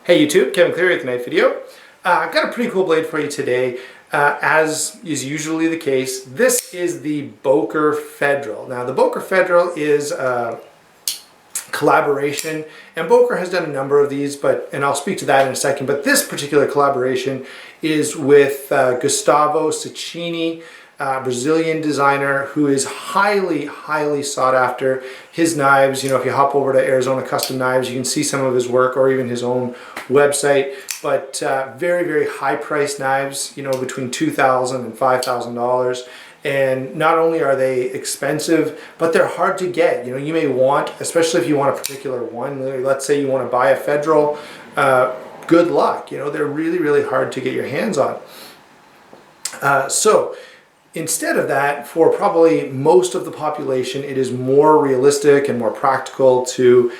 Hey YouTube, Kevin Cleary with the knife video. I've got a pretty cool blade for you today. As is usually the case, this is the Boker Federal. Now the Boker Federal is a collaboration, and Boker has done a number of these, and I'll speak to that in a second, but this particular collaboration is with Gustavo T Cucchini, Brazilian designer who is highly sought after. His knives, you know, if you hop over to Arizona Custom Knives, you can see some of his work or even his own website, but very high priced knives, you know, between $2,000 and $5,000. And not only are they expensive, but they're hard to get. You know, you may want, especially if you want a particular one, let's say you want to buy a Federal, good luck. You know, they're really hard to get your hands on. So instead of that, for probably most of the population, it is more realistic and more practical to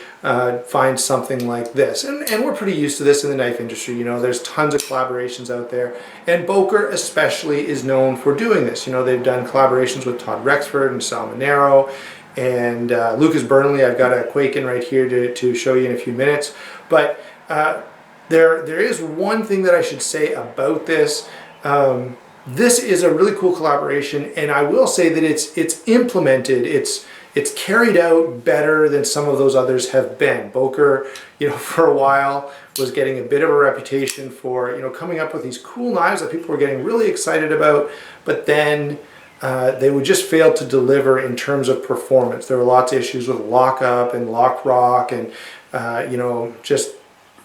find something like this. And we're pretty used to this in the knife industry. You know, there's tons of collaborations out there. And Boker especially is known for doing this. You know, they've done collaborations with Todd Rexford and Salmonero and Lucas Burnley. I've got a Quaken right here to show you in a few minutes. But there is one thing that I should say about this. This is a really cool collaboration, and I will say that it's implemented, it's carried out better than some of those others have been. Boker, you know, for a while was getting a bit of a reputation for, you know, coming up with these cool knives that people were getting really excited about, but then they would just fail to deliver in terms of performance. There were lots of issues with lockup and lock rock, and you know, just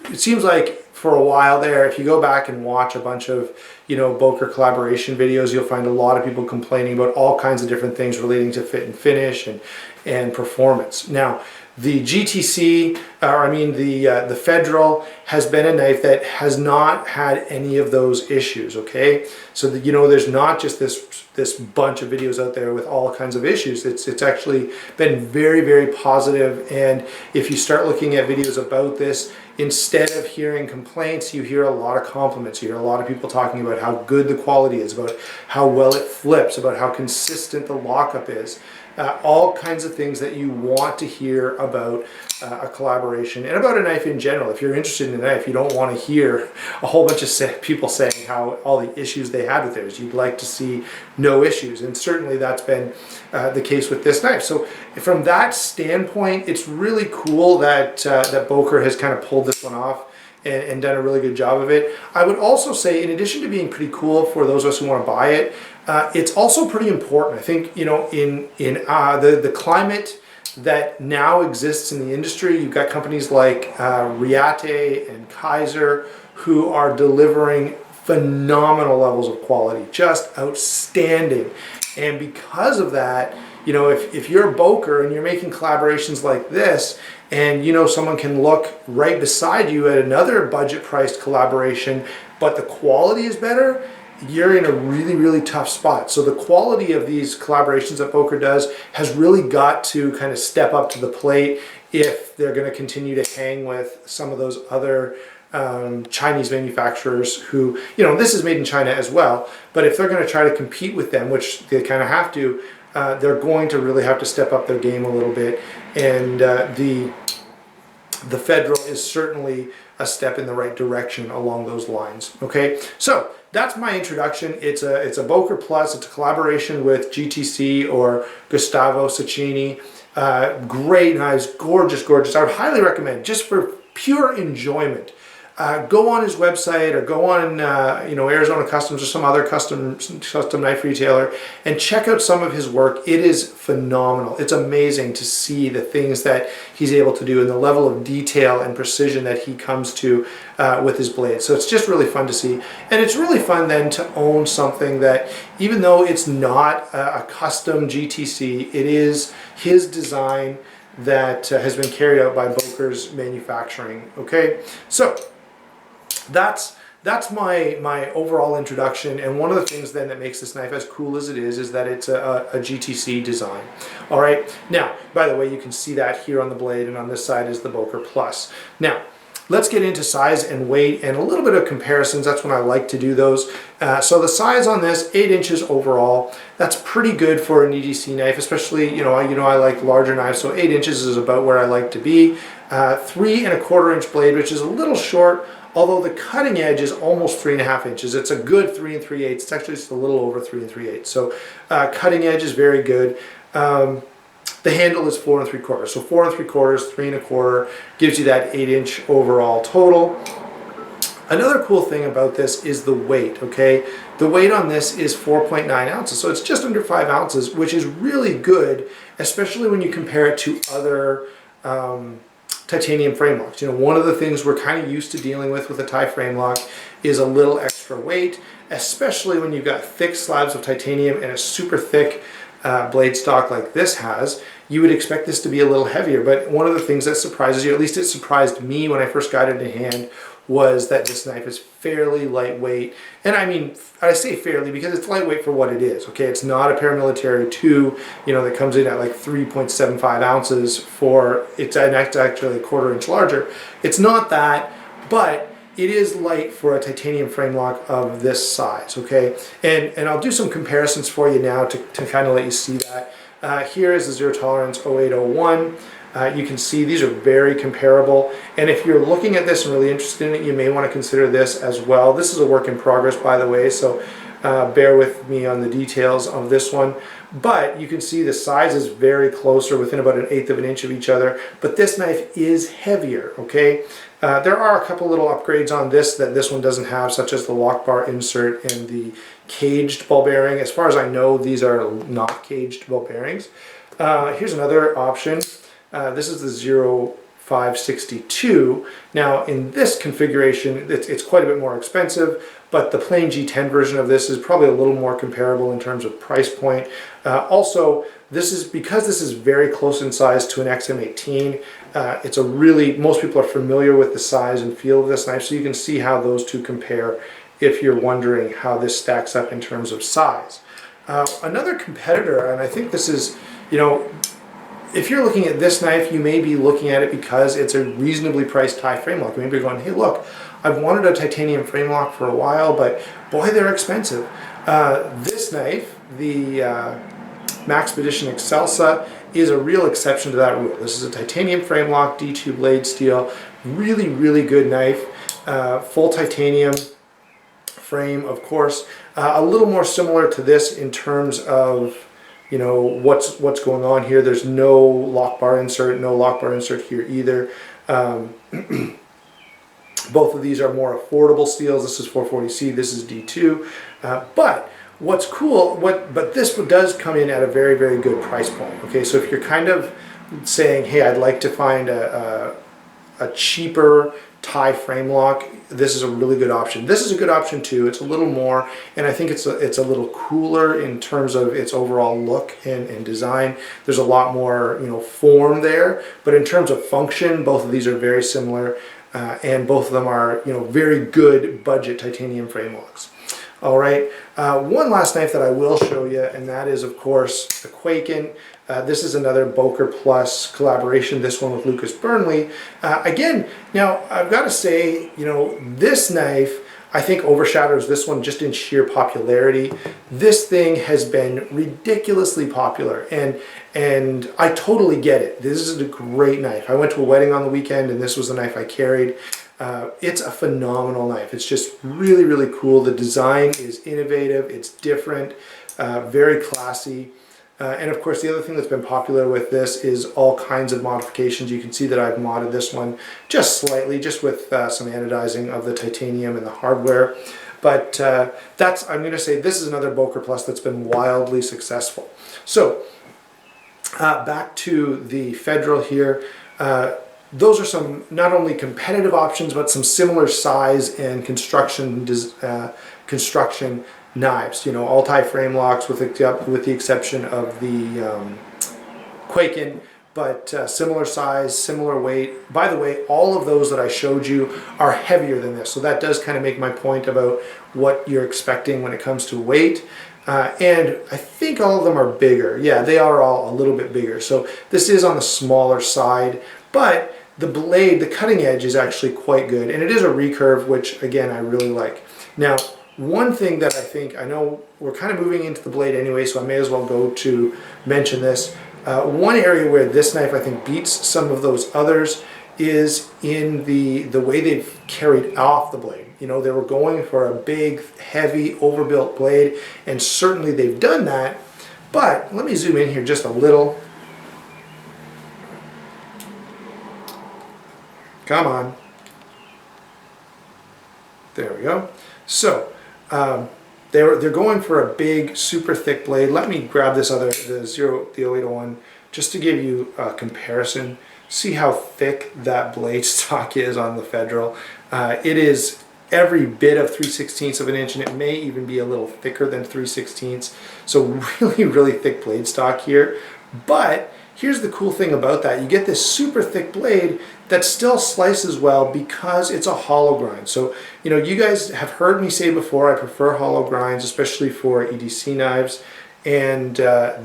it seems like for a while there, if you go back and watch a bunch of, you know, Boker collaboration videos, you'll find a lot of people complaining about all kinds of different things relating to fit and finish and performance. Now, the GTC, the Federal has been a knife that has not had any of those issues, okay? So that, you know, there's not just this bunch of videos out there with all kinds of issues. It's actually been very positive, and if you start looking at videos about this, instead of hearing complaints, you hear a lot of compliments. You hear a lot of people talking about how good the quality is, about how well it flips, about how consistent the lockup is. All kinds of things that you want to hear about a collaboration and about a knife in general. If you're interested in a knife, you don't want to hear a whole bunch of people saying how all the issues they had with theirs. You'd like to see no issues, and certainly that's been the case with this knife. So from that standpoint, it's really cool that that Boker has kind of pulled this one off and done a really good job of it. I would also say, in addition to being pretty cool for those of us who want to buy it, it's also pretty important. I think, you know, in the climate that now exists in the industry, you've got companies like Riate and Kaiser who are delivering phenomenal levels of quality, just outstanding. And because of that, you know, if you're a Boker and you're making collaborations like this, and you know someone can look right beside you at another budget-priced collaboration, but the quality is better, you're in a really tough spot. So the quality of these collaborations that Boker does has really got to kind of step up to the plate if they're going to continue to hang with some of those other Chinese manufacturers who, you know, this is made in China as well, but if they're going to try to compete with them, which they kind of have to, they're going to really have to step up their game a little bit. And the Federal is certainly a step in the right direction along those lines. Okay, so that's my introduction. It's a Boker Plus. It's a collaboration with GTC or Gustavo T Cucchini. Great knives, gorgeous. I would highly recommend, just for pure enjoyment, go on his website or go on you know, Arizona Customs or some other custom knife retailer and check out some of his work. It is phenomenal. It's amazing to see the things that he's able to do and the level of detail and precision that he comes to with his blades. So it's just really fun to see, and it's really fun then to own something that, even though it's not a custom GTC, it is his design that has been carried out by Boker's manufacturing. Okay, so that's my overall introduction, and one of the things then that makes this knife as cool as it is that it's a GTC design. All right, now, by the way, you can see that here on the blade, and on this side is the Boker Plus. Now, let's get into size and weight and a little bit of comparisons. That's when I like to do those. So the size on this, 8 inches overall. That's pretty good for an EDC knife, especially, I like larger knives, so 8 inches is about where I like to be. 3¼ inch blade, which is a little short, although the cutting edge is almost 3½ inches. It's a good 3 3/8. It's actually just a little over 3 3/8. So cutting edge is very good. The handle is 4 3/4. So 4 3/4, 3 1/4 gives you that 8 inch overall total. Another cool thing about this is the weight, okay? The weight on this is 4.9 ounces, so it's just under 5 ounces, which is really good, especially when you compare it to other titanium frame locks. One of the things we're kind of used to dealing with a Ti frame lock is a little extra weight, especially when you've got thick slabs of titanium and a super thick blade stock like this has. You would expect this to be a little heavier, but one of the things that surprises you, at least it surprised me when I first got it in hand, was that this knife is fairly lightweight. And I say fairly because it's lightweight for what it is, okay? It's not a paramilitary 2, that comes in at like 3.75 ounces for, it's actually 1/4 inch larger. It's not that, but it is light for a titanium frame lock of this size, okay? And I'll do some comparisons for you now to kind of let you see that. Here is the zero tolerance 0801. You can see these are very comparable, and if you're looking at this and really interested in it, you may want to consider this as well. This is a work in progress, by the way, so bear with me on the details of this one. But you can see the size is very close, or within about 1/8 of an inch of each other, but this knife is heavier, okay? There are a couple little upgrades on this that this one doesn't have, such as the lock bar insert and the caged ball bearing. As far as I know, these are not caged ball bearings. Here's another option. This is the 0562. Now in this configuration, it's quite a bit more expensive, but the plain G10 version of this is probably a little more comparable in terms of price point. Also, because this is very close in size to an XM18, most people are familiar with the size and feel of this knife, so you can see how those two compare if you're wondering how this stacks up in terms of size. Another competitor, and I think this is, if you're looking at this knife, you may be looking at it because it's a reasonably priced Ti frame lock. Maybe you're going, hey look, I've wanted a titanium frame lock for a while, but boy, they're expensive. This knife, the Maxpedition Excelsa, is a real exception to that rule. This is a titanium frame lock, D2 blade steel, really, really good knife. Full titanium frame, of course. A little more similar to this in terms of what's going on here. There's no lock bar insert here either. Both of these are more affordable steels. This is 440C, this is D2. But what's cool, but this does come in at a very, very good price point. Okay, so if you're kind of saying, hey, I'd like to find a cheaper Ti frame lock, this is a really good option. This is a good option too. It's a little more, and I think it's a little cooler in terms of its overall look and design. There's a lot more form there, but in terms of function, both of these are very similar, and both of them are very good budget titanium frame locks. All right, one last knife that I will show you, and that is of course the Quaken. This is another Boker Plus collaboration, this one with Lucas Burnley. Again, now I've got to say, this knife I think overshadows this one just in sheer popularity. This thing has been ridiculously popular, and I totally get it. This is a great knife. I went to a wedding on the weekend, and this was the knife I carried. It's a phenomenal knife. It's just really, really cool. The design is innovative, it's different, very classy. And of course, the other thing that's been popular with this is all kinds of modifications. You can see that I've modded this one just slightly, just with some anodizing of the titanium and the hardware. But I'm going to say this is another Boker Plus that's been wildly successful. So back to the Federal here. Those are some not only competitive options, but some similar size and construction knives. All Ti frame locks with the exception of the Quaken, but similar size, similar weight. By the way, all of those that I showed you are heavier than this, so that does kind of make my point about what you're expecting when it comes to weight. And I think all of them are bigger. Yeah, they are all a little bit bigger. So this is on the smaller side, but the blade, the cutting edge is actually quite good, and it is a recurve, which again I really like. Now, one thing that I think, I know we're kind of moving into the blade anyway, so I may as well go to mention this. One area where this knife I think beats some of those others is in the way they've carried off the blade. You know, they were going for a big, heavy, overbuilt blade, and certainly they've done that. But let me zoom in here just a little. Come on. There we go. So they're going for a big, super thick blade. Let me grab this other, the 0801, just to give you a comparison. See how thick that blade stock is on the Federal. It is every bit of 3/16 of an inch, and it may even be a little thicker than 3/16. So really, really thick blade stock here. But here's the cool thing about that. You get this super thick blade that still slices well because it's a hollow grind. So, you know, you guys have heard me say before, I prefer hollow grinds, especially for EDC knives. And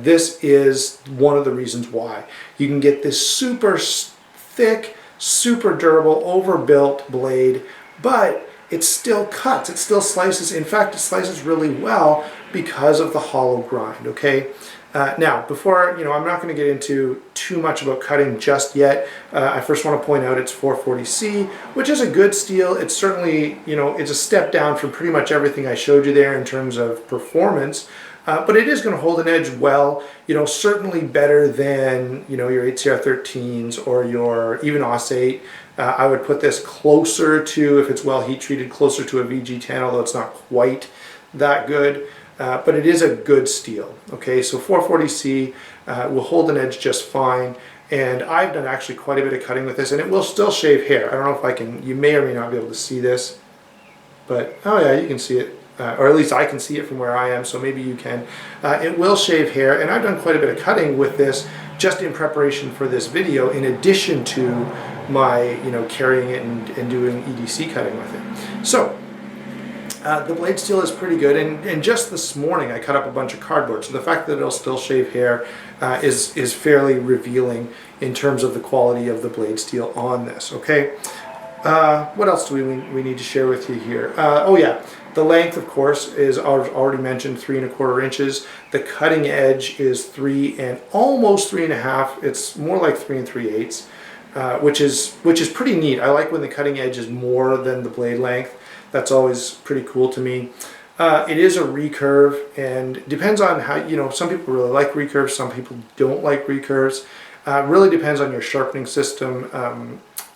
this is one of the reasons why. You can get this super thick, super durable, overbuilt blade, but it still cuts, it still slices. In fact, it slices really well because of the hollow grind, okay? Now, before, you know, I'm not going to get into too much about cutting just yet. I first want to point out it's 440C, which is a good steel. It's certainly, you know, it's a step down from pretty much everything I showed you there in terms of performance. But it is going to hold an edge well, you know, certainly better than, you know, your 8CR13s or your even AUS8. I would put this closer to, if it's well heat treated, closer to a VG10, although it's not quite that good. But it is a good steel. Okay, so 440C will hold an edge just fine. And I've done actually quite a bit of cutting with this, and it will still shave hair. I don't know if I can, you may or may not be able to see this, but oh yeah, you can see it. Or at least I can see it from where I am, so maybe you can. It will shave hair, and I've done quite a bit of cutting with this just in preparation for this video, in addition to my, you know, carrying it and doing EDC cutting with it. So, the blade steel is pretty good, and just this morning I cut up a bunch of cardboard, so the fact that it'll still shave hair is fairly revealing in terms of the quality of the blade steel on this, okay? What else do we need to share with you here? Oh yeah, the length, of course, is already mentioned, 3¼ inches. The cutting edge is 3 and almost 3½. It's more like 3 3/8, which is pretty neat. I like when the cutting edge is more than the blade length. That's always pretty cool to me. It is a recurve, and depends on how, you know, some people really like recurves, some people don't like recurves. Really depends on your sharpening system.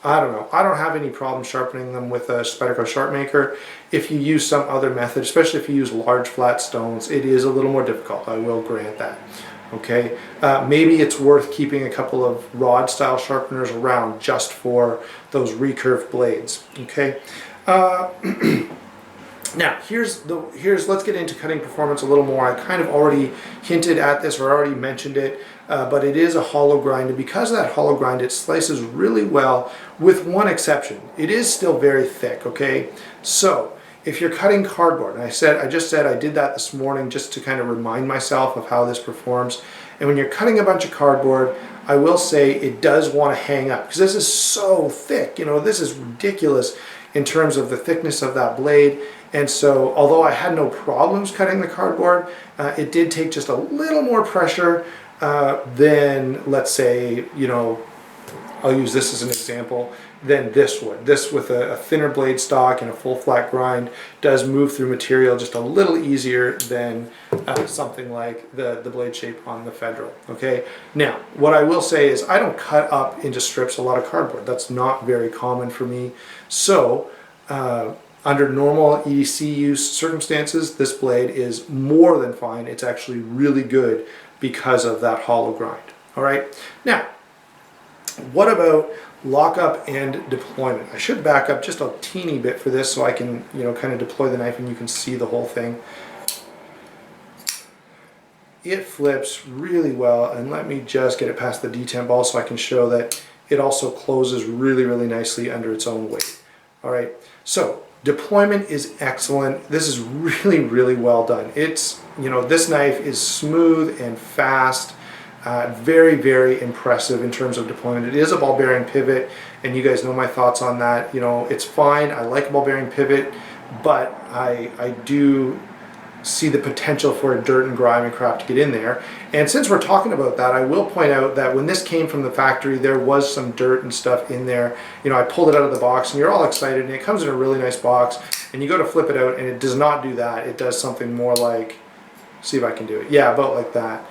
I don't know. I don't have any problem sharpening them with a Spyderco Sharp Maker. If you use some other method, especially if you use large flat stones, it is a little more difficult. I will grant that. Okay, maybe it's worth keeping a couple of rod style sharpeners around just for those recurved blades. Okay. Now let's get into cutting performance a little more. I kind of already hinted at this or already mentioned it, but it is a hollow grind, and because of that hollow grind, it slices really well, with one exception. It is still very thick, okay? So if you're cutting cardboard, and I just said I did that this morning just to kind of remind myself of how this performs, and when you're cutting a bunch of cardboard, I will say it does want to hang up, because this is so thick, you know, this is ridiculous in terms of the thickness of that blade. And so, although I had no problems cutting the cardboard, it did take just a little more pressure than, let's say, you know, I'll use this as an example, than this would. This, with a thinner blade stock and a full flat grind, does move through material just a little easier than something like the blade shape on the Federal. Okay. Now, what I will say is I don't cut up into strips a lot of cardboard. That's not very common for me. So, under normal EDC use circumstances, this blade is more than fine. It's actually really good because of that hollow grind. All right. Now, what about lockup and deployment? I should back up just a teeny bit for this so I can, you know, kind of deploy the knife and you can see the whole thing. It flips really well, and let me just get it past the detemp ball so I can show that it also closes really, really nicely under its own weight. All right, so deployment is excellent. This is really, really well done. It's, you know, this knife is smooth and fast. Very, very impressive in terms of deployment. It is a ball bearing pivot, and you guys know my thoughts on that. You know, it's fine. I like a ball bearing pivot, but I do see the potential for dirt and grime and crap to get in there. And since we're talking about that, I will point out that when this came from the factory, there was some dirt and stuff in there. You know, I pulled it out of the box, and you're all excited, and it comes in a really nice box, and you go to flip it out, and it does not do that. It does something more like, see if I can do it. Yeah, about like that.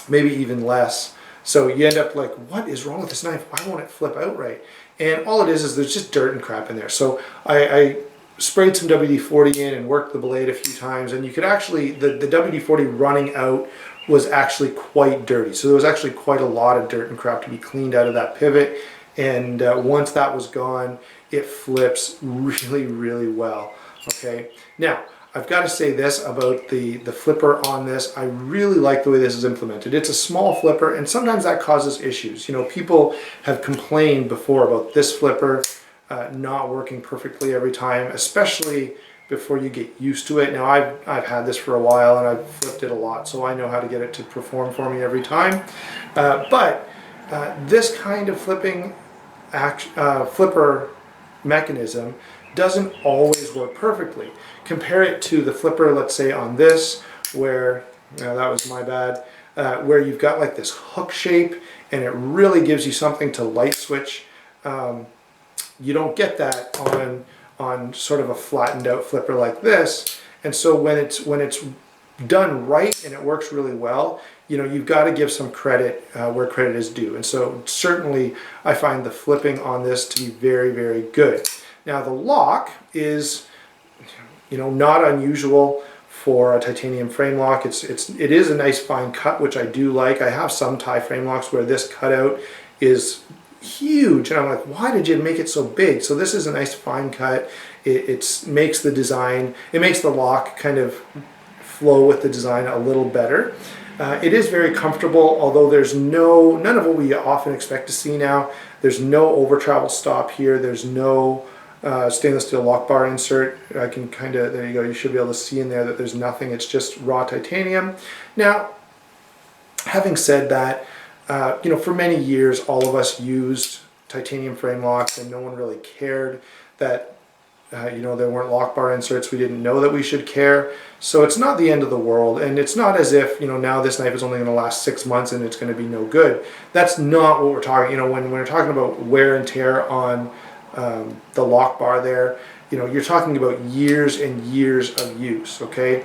Maybe even less. So you end up like, what is wrong with this knife? Why won't it flip out right? And all it is there's just dirt and crap in there. So I sprayed some WD-40 in and worked the blade a few times, and you could actually, the WD-40 running out was actually quite dirty. So there was actually quite a lot of dirt and crap to be cleaned out of that pivot. And once that was gone, it flips really, really well. Okay. Now, I've got to say this about the flipper on this. I really like the way this is implemented. It's a small flipper, and sometimes that causes issues. You know, people have complained before about this flipper not working perfectly every time, especially before you get used to it. Now, I've had this for a while, and I've flipped it a lot, so I know how to get it to perform for me every time. But this kind of flipper mechanism doesn't always work perfectly. Compare it to the flipper, let's say on this, where, that was my bad, where you've got like this hook shape, and it really gives you something to light switch. You don't get that on sort of a flattened out flipper like this. And so when it's done right and it works really well, you know, you've got to give some credit where credit is due. And so certainly I find the flipping on this to be very, very good. Now the lock is, you know, not unusual for a titanium frame lock. It is a nice fine cut, which I do like. I have some Thai frame locks where this cutout is huge, and I'm like, why did you make it so big? So this is a nice fine cut. It makes the design, it makes the lock kind of flow with the design a little better. It is very comfortable, although there's none of what we often expect to see now. There's no over travel stop here. There's no stainless steel lock bar insert. I can kind of, there you go, you should be able to see in there that there's nothing. It's just raw titanium. Now, having said that, you know, for many years all of us used titanium frame locks, and no one really cared that you know, there weren't lock bar inserts. We didn't know that we should care. So it's not the end of the world, and it's not as if, you know, now this knife is only going to last 6 months and it's going to be no good. That's not what we're talking, you know, when we're talking about wear and tear on the lock bar there, you know, you're talking about years and years of use, okay?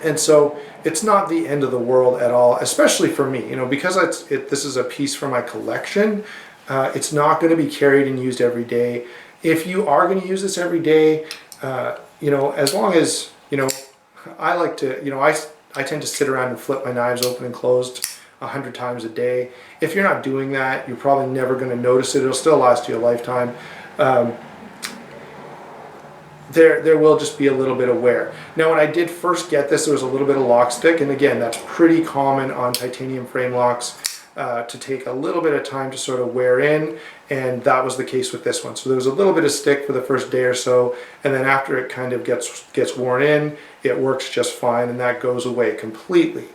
And so it's not the end of the world at all, especially for me, you know, because this is a piece for my collection. It's not going to be carried and used every day. If you are going to use this every day, you know, as long as, you know, I like to, you know, I tend to sit around and flip my knives open and closed 100 times a day. If you're not doing that, you're probably never going to notice it. It'll still last you a lifetime. There will just be a little bit of wear. Now, when I did first get this, there was a little bit of lock stick, and again, that's pretty common on titanium frame locks to take a little bit of time to sort of wear in, and that was the case with this one. So there was a little bit of stick for the first day or so, and then after it kind of gets worn in, it works just fine, and that goes away completely.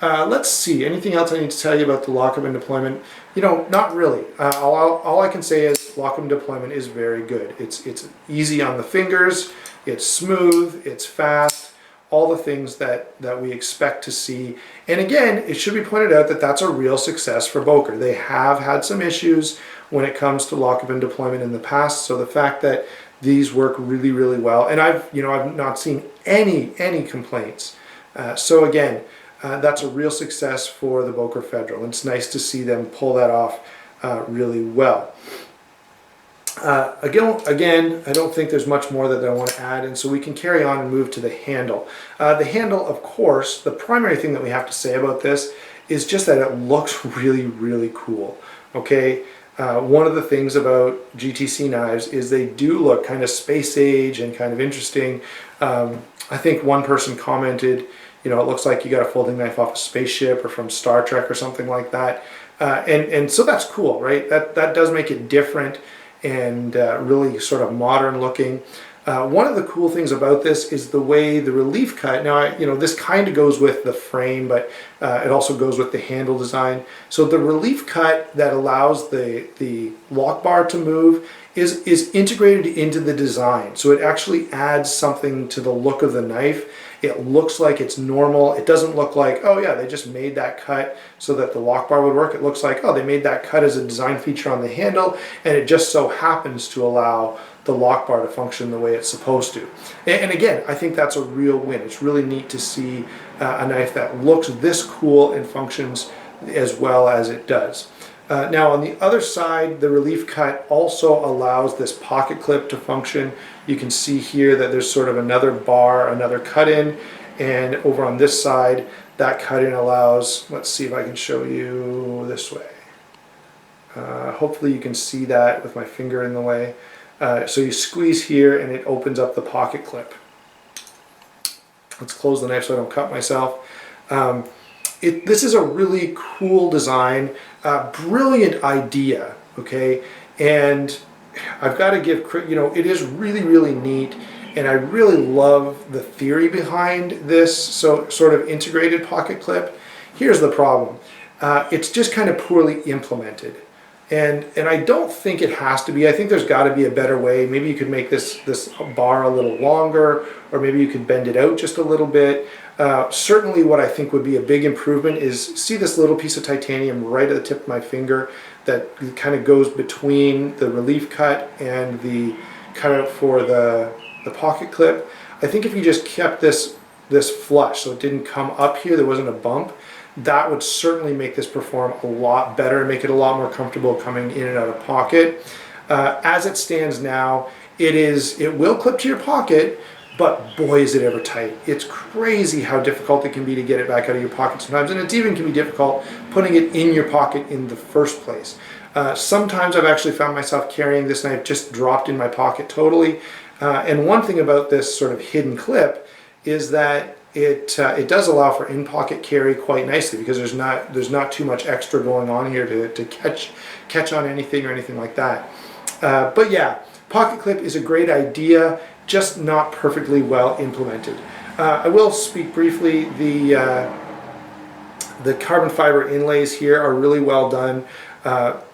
Let's see, anything else I need to tell you about the lockup and deployment? You know, not really. All I can say is lockup and deployment is very good. It's easy on the fingers, it's smooth, it's fast, all the things that we expect to see. And again, it should be pointed out that that's a real success for Boker. They have had some issues when it comes to lockup and deployment in the past, so the fact that these work really, really well, and I've not seen any complaints. So again, that's a real success for the Boker Federal. It's nice to see them pull that off really well. Again, I don't think there's much more that I want to add, and so we can carry on and move to the handle. The handle, of course, the primary thing that we have to say about this is just that it looks really, really cool. Okay, one of the things about GTC knives is they do look kind of space age and kind of interesting. I think one person commented, you know, it looks like you got a folding knife off a spaceship or from Star Trek or something like that. And so that's cool, right? That does make it different and really sort of modern looking. One of the cool things about this is the way the relief cut, now this kind of goes with the frame, but it also goes with the handle design. So the relief cut that allows the lock bar to move is integrated into the design. So it actually adds something to the look of the knife. It looks like it's normal. It doesn't look like, oh yeah, they just made that cut so that the lock bar would work. It looks like, oh, they made that cut as a design feature on the handle, and it just so happens to allow the lock bar to function the way it's supposed to. And again, I think that's a real win. It's really neat to see a knife that looks this cool and functions as well as it does. Now on the other side, the relief cut also allows this pocket clip to function. You can see here that there's sort of another bar, another cut in, and over on this side, that cut in allows, let's see if I can show you this way. Hopefully you can see that with my finger in the way. So you squeeze here and it opens up the pocket clip. Let's close the knife so I don't cut myself. This is a really cool design, brilliant idea, okay? And I've got to give, it is really, really neat, and I really love the theory behind this sort of integrated pocket clip. Here's the problem. It's just kind of poorly implemented. And I don't think it has to be. I think there's got to be a better way. Maybe you could make this bar a little longer, or maybe you could bend it out just a little bit. Certainly what I think would be a big improvement is, see this little piece of titanium right at the tip of my finger that kind of goes between the relief cut and the cutout for the pocket clip. I think if you just kept this flush, so it didn't come up here, there wasn't a bump, that would certainly make this perform a lot better and make it a lot more comfortable coming in and out of pocket. As it stands now, it will clip to your pocket, but boy is it ever tight. It's crazy how difficult it can be to get it back out of your pocket sometimes, and it even can be difficult putting it in your pocket in the first place. Sometimes I've actually found myself carrying this knife just dropped in my pocket totally. And one thing about this sort of hidden clip is that it does allow for in-pocket carry quite nicely, because there's not too much extra going on here to catch on anything or anything like that. But yeah, pocket clip is a great idea, just not perfectly well implemented. I will speak briefly. The carbon fiber inlays here are really well done.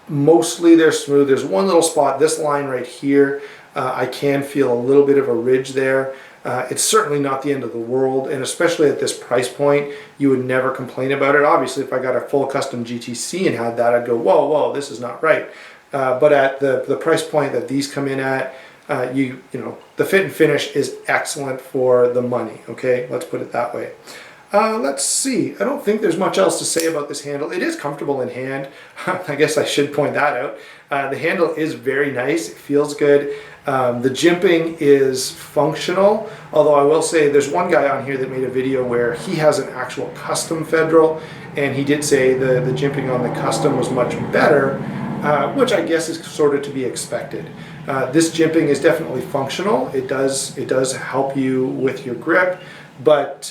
Mostly they're smooth. There's one little spot, this line right here, I can feel a little bit of a ridge there. It's certainly not the end of the world, and especially at this price point, you would never complain about it. Obviously, if I got a full custom GTC and had that, I'd go, whoa, whoa, this is not right. But at the price point that these come in at, the fit and finish is excellent for the money, okay? Let's put it that way. Let's see. I don't think there's much else to say about this handle. It is comfortable in hand. I guess I should point that out. The handle is very nice. It feels good. The jimping is functional, although I will say there's one guy on here that made a video where he has an actual custom Federal, and he did say the jimping on the custom was much better, which I guess is sort of to be expected. This jimping is definitely functional. It does help you with your grip, but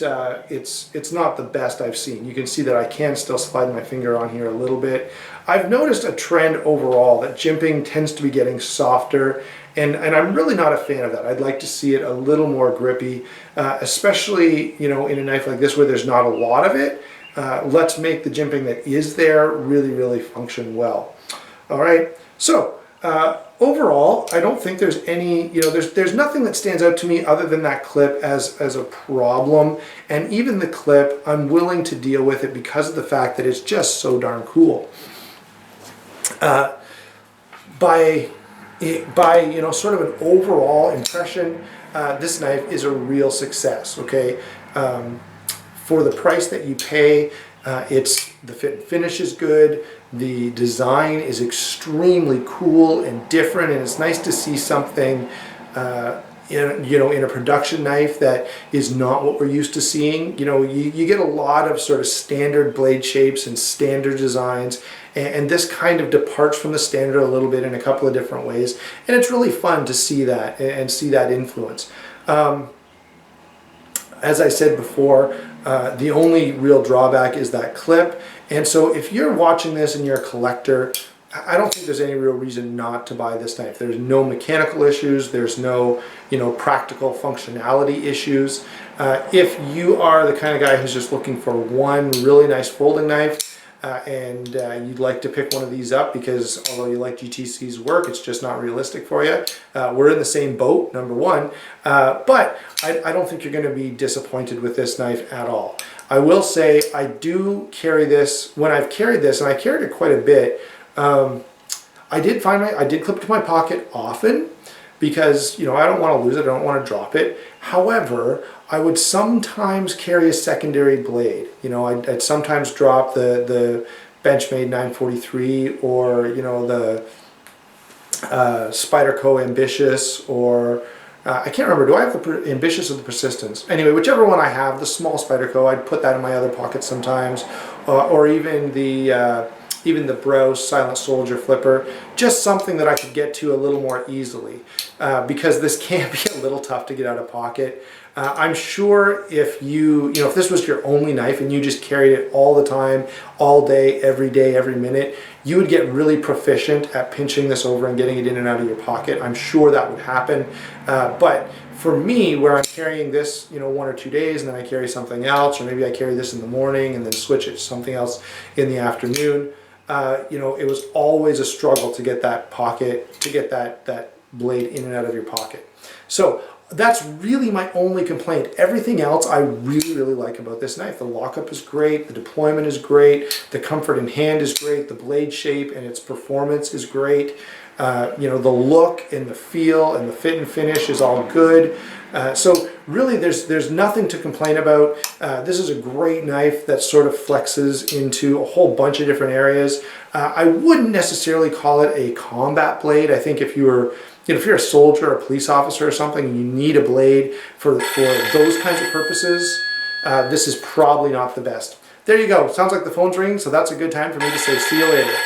it's not the best I've seen. You can see that I can still slide my finger on here a little bit. I've noticed a trend overall that jimping tends to be getting softer, and I'm really not a fan of that. I'd like to see it a little more grippy, especially in a knife like this where there's not a lot of it. Let's make the jimping that is there really, really function well. All right, so overall, I don't think there's any, there's nothing that stands out to me other than that clip as a problem. And even the clip, I'm willing to deal with it because of the fact that it's just so darn cool. By sort of an overall impression, this knife is a real success, okay? For the price that you pay, the fit and finish is good. The design is extremely cool and different, and it's nice to see something in a production knife that is not what we're used to seeing. You get a lot of sort of standard blade shapes and standard designs, and this kind of departs from the standard a little bit in a couple of different ways, and it's really fun to see that and see that influence. As I said before, the only real drawback is that clip. And so if you're watching this and you're a collector, I don't think there's any real reason not to buy this knife. There's no mechanical issues. There's no, practical functionality issues. If you are the kind of guy who's just looking for one really nice folding knife, and you'd like to pick one of these up because although you like GTC's work, it's just not realistic for you. We're in the same boat, number one, but I don't think you're going to be disappointed with this knife at all. I will say I do carry this, when I've carried this, and I carried it quite a bit, I did clip it to my pocket often because, I don't want to lose it, I don't want to drop it. However, I would sometimes carry a secondary blade. I'd sometimes drop the Benchmade 943 or, the Spyderco Ambitious, or I can't remember, do I have the Ambitious or the Persistence? Anyway, whichever one I have, the small Spyderco, I'd put that in my other pocket sometimes, or even the Browse Silent Soldier flipper, just something that I could get to a little more easily, because this can be a little tough to get out of pocket. I'm sure if if this was your only knife and you just carried it all the time, all day, every minute, you would get really proficient at pinching this over and getting it in and out of your pocket. I'm sure that would happen, but for me, where I'm carrying this, 1 or 2 days, and then I carry something else, or maybe I carry this in the morning and then switch it to something else in the afternoon, it was always a struggle to get that blade in and out of your pocket. So that's really my only complaint. Everything else I really, really like about this knife. The lockup is great, the deployment is great, the comfort in hand is great, the blade shape and its performance is great. The look and the feel and the fit and finish is all good. So really there's nothing to complain about. This is a great knife that sort of flexes into a whole bunch of different areas. I wouldn't necessarily call it a combat blade. I think if you're a soldier or a police officer or something and you need a blade for those kinds of purposes, this is probably not the best. There you go. Sounds like the phone's ringing, so that's a good time for me to say see you later.